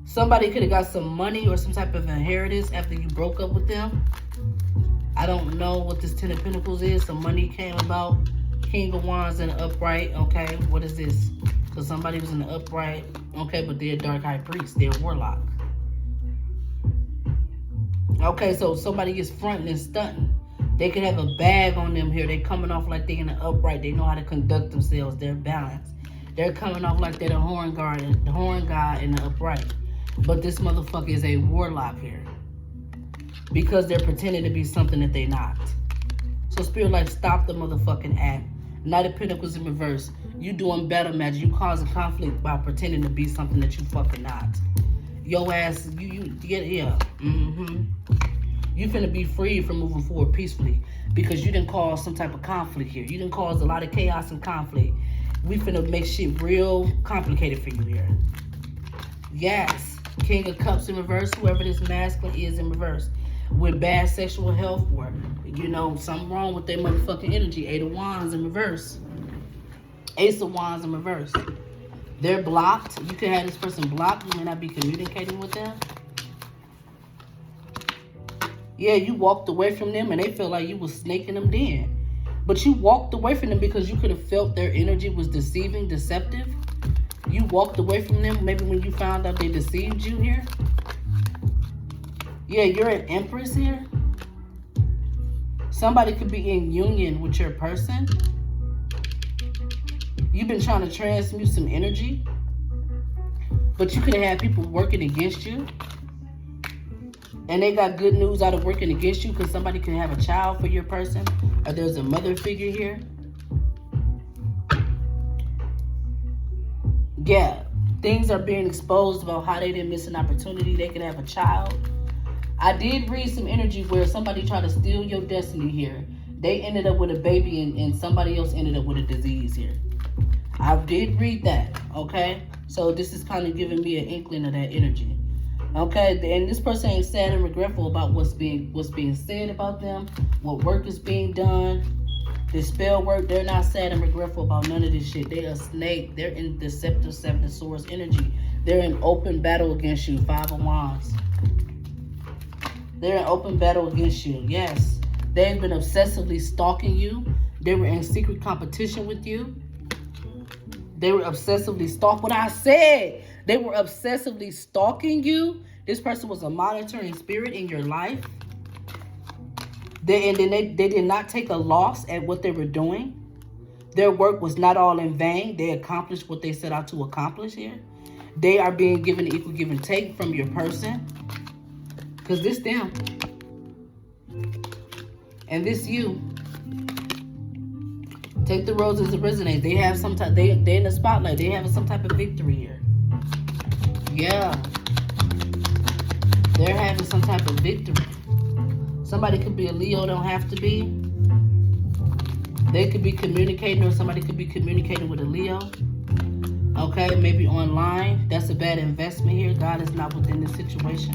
Somebody could have got some money or some type of inheritance after you broke up with them. I don't know what this 10 of Pentacles is. Some money came about. King of Wands in the upright. Okay, what is this? So somebody was in the upright. Okay, but they're a dark high priest. They're a warlock. Okay, so somebody is fronting and stunting. They could have a bag on them here. They coming off like they in the upright. They know how to conduct themselves. They're balanced. They're coming off like they're the horn guy in the upright. But this motherfucker is a warlock here, because they're pretending to be something that they not. So Spirit Life, stop the motherfucking act. Knight of Pentacles in reverse. You doing battle magic. You causing conflict by pretending to be something that you fucking not. Your ass, yeah. You finna be free from moving forward peacefully, because you didn't cause some type of conflict here. You didn't cause a lot of chaos and conflict. We finna make shit real complicated for you here. Yes. King of Cups in reverse. Whoever this masculine is in reverse. With bad sexual health, or, you know, something wrong with their motherfucking energy. 8 of Wands in reverse. Ace of Wands in reverse. They're blocked. You can have this person blocked. You may not be communicating with them. Yeah, you walked away from them and they felt like you was snaking them then. But you walked away from them because you could have felt their energy was deceiving, deceptive. You walked away from them maybe when you found out they deceived you here. Yeah, you're an Empress here. Somebody could be in union with your person. You've been trying to transmute some energy, but you could have had people working against you. And they got good news out of working against you because somebody can have a child for your person, or there's a mother figure here. Yeah, things are being exposed about how they didn't miss an opportunity. They could have a child. I did read some energy where somebody tried to steal your destiny here. They ended up with a baby and somebody else ended up with a disease here. I did read that, okay? So this is kind of giving me an inkling of that energy. Okay, and this person ain't sad and regretful about what's being said about them, what work is being done. The spell work, they're not sad and regretful about none of this shit. They a snake. They're in deceptive Seven of Swords energy. They're in open battle against you. Five of Wands. They're in open battle against you. Yes. They've been obsessively stalking you. They were in secret competition with you. They were obsessively stalking. What I said. They were obsessively stalking you. This person was a monitoring spirit in your life. They did not take a loss at what they were doing. Their work was not all in vain. They accomplished what they set out to accomplish here. They are being given an equal give and take from your person. Because this them. And this you. Take the roses that resonate. They have some type, they're in the spotlight. They have some type of victory here. Yeah. They're having some type of victory. Somebody could be a Leo, don't have to be. They could be communicating, or somebody could be communicating with a Leo. Okay, maybe online. That's a bad investment here. God is not within this situation.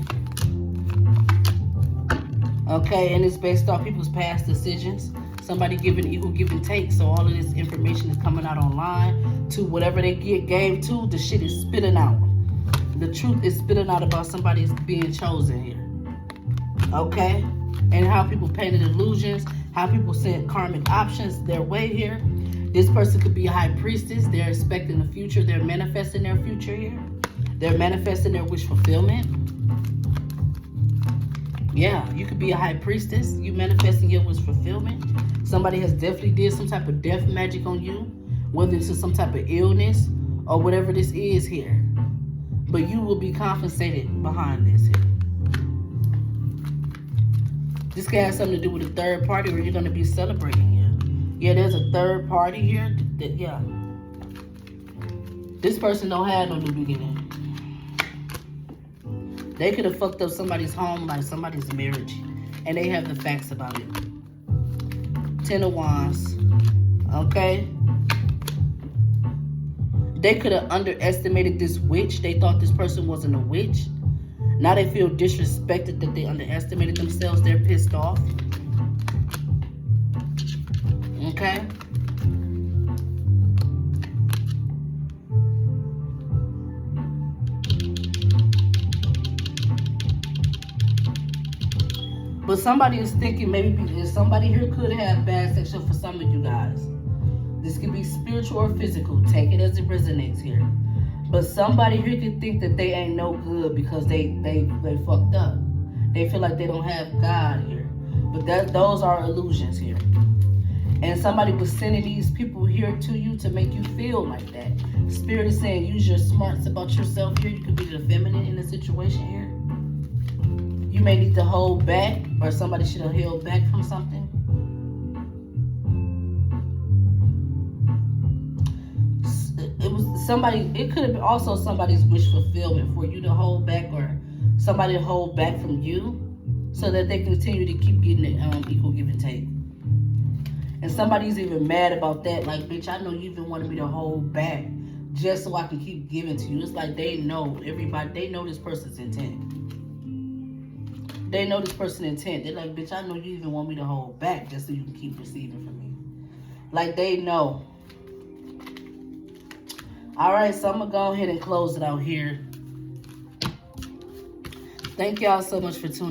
Okay, and it's based off people's past decisions. Somebody giving equal give and take. So all of this information is coming out online. To whatever they gave to, the shit is spitting out. The truth is spitting out about somebody's being chosen here. Okay? And how people painted illusions, how people sent karmic options their way here. This person could be a high priestess. They're expecting the future. They're manifesting their future here. They're manifesting their wish fulfillment. Yeah, you could be a high priestess. You manifesting your wish fulfillment. Somebody has definitely did some type of death magic on you, whether it's some type of illness or whatever this is here. But you will be compensated behind this here. This can have something to do with a third party, or you're going to be celebrating here. Yeah, there's a third party here. Yeah. This person don't have no new beginning. They could have fucked up somebody's home, like somebody's marriage. And they have the facts about it. Ten of Wands. Okay? They could have underestimated this witch. They thought this person wasn't a witch. Now they feel disrespected that they underestimated themselves. They're pissed off. Okay? But somebody is thinking maybe somebody here could have bad sexual for some of you guys. This could be spiritual or physical. Take it as it resonates here. But somebody here could think that they ain't no good because they fucked up. They feel like they don't have God here. But those are illusions here. And somebody was sending these people here to you to make you feel like that. Spirit is saying use your smarts about yourself here. You could be the feminine in the situation here. You may need to hold back, or somebody should have held back from something. It could have been also somebody's wish fulfillment for you to hold back, or somebody to hold back from you so that they continue to keep getting it equal give and take. And somebody's even mad about that, like, bitch, I know you even wanted me to hold back just so I can keep giving to you. It's like they know this person's intent. They know this person's intent. They're like, bitch, I know you even want me to hold back just so you can keep receiving from me. Like, they know. All right, so I'm going to go ahead and close it out here. Thank y'all so much for tuning in.